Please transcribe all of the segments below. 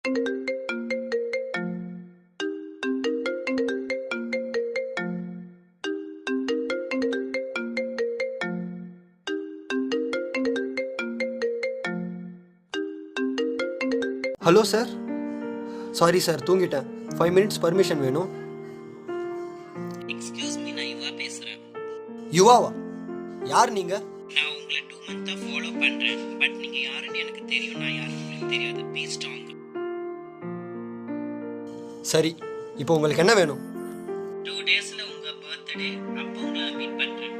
Hello sir, sorry sir, தூங்கிட்டேன். 5 minutes permission வேணும். Excuse me, நான் யுவா பேசுறேன். யுவாவா? யார் நீங்க? நான் உங்களை 2 மந்த்தா ஃபாலோ பண்றேன். பட் நீங்க யாருன்னு எனக்கு தெரியும், நான் யாருன்னு உங்களுக்கு தெரியாது. பீ ஸ்ட்ராங். சரி, இப்போ உங்களுக்கு என்ன வேணும்? 2 டேஸ்ல உங்க பர்த்டே, அப்போ உங்களை மீட் பண்றேன்.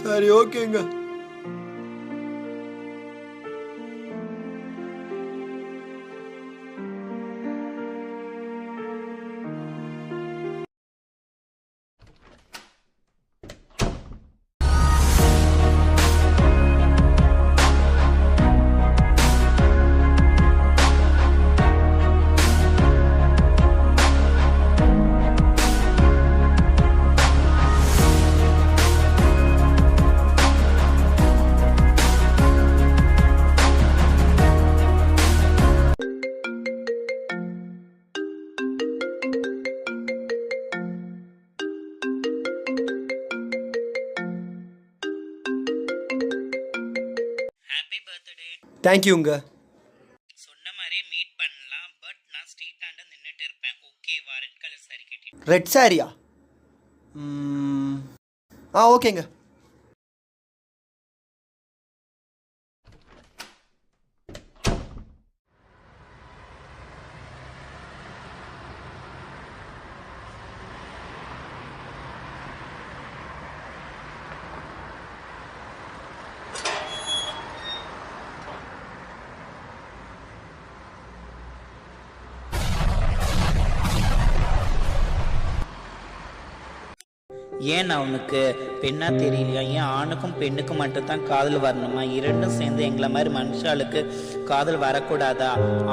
சரி, ஓகேங்க. Happy birthday. தேங்க்யூங்க. சொன்ன மாதிரியே மீட் பண்ணலாம். பட் நான் ஸ்ட்ரீட் ஆண்ட நின்னுட்டு இருப்பேன். ஓகேவா? ரெட் கலர் சாரி கட்டிட்டு. ரெட் சாரியா? ஓகேங்க. ஏன் அவனுக்கு பெண்ணா தெரியலையா? ஏன் ஆணுக்கும் பெண்ணுக்கும் மட்டும்தான் காதல் வரணுமா? இரண்டும் சேர்ந்து எங்களை மாதிரி மனுஷாளுக்கு காதல் வரக்கூடாதா?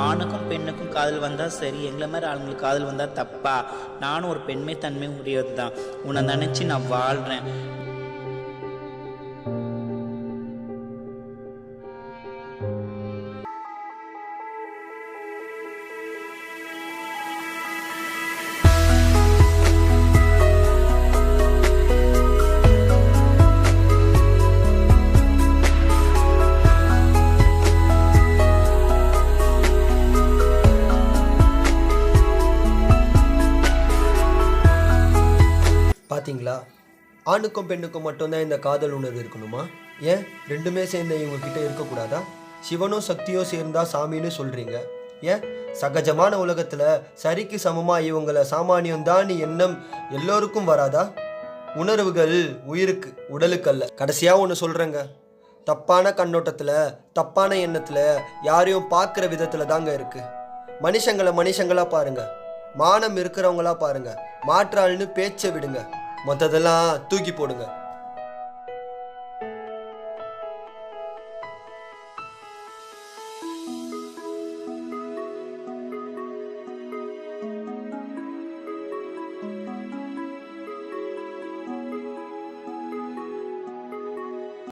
ஆணுக்கும் பெண்ணுக்கும் காதல் வந்தா சரி, எங்களை மாதிரி ஆளுங்களுக்கு காதல் வந்தா தப்பா? நானும் ஒரு பெண்மை தன்மை உரியது தான். உன்னை நினைச்சு நான் வாழ்றேன். பார்த்தீங்களா? ஆணுக்கும் பெண்ணுக்கும் மட்டும்தான் இந்த காதல் உணர்வு இருக்கணுமா? ஏன் ரெண்டுமே சேர்ந்து இவங்க கிட்ட இருக்கக்கூடாதா? சிவனும் சக்தியும் சேர்ந்தா சாமின்னு சொல்றீங்க. ஏன் சகஜமான உலகத்துல சரிக்கு சமமா இவங்கள சாமானியம் தான் எண்ணம் எல்லோருக்கும் வராதா? உணர்வுகள் உயிருக்கு, உடலுக்கு அல்ல. கடைசியா ஒன்று சொல்றேங்க, தப்பான கண்ணோட்டத்துல தப்பான எண்ணத்துல யாரையும் பார்க்குற விதத்துல தாங்க இருக்கு. மனுஷங்களை மனுஷங்களா பாருங்க, மானம் இருக்கிறவங்களா பாருங்க, மாற்றாள்னு பேச்சை விடுங்க, மற்றதெல்லாம் தூக்கி போடுங்க.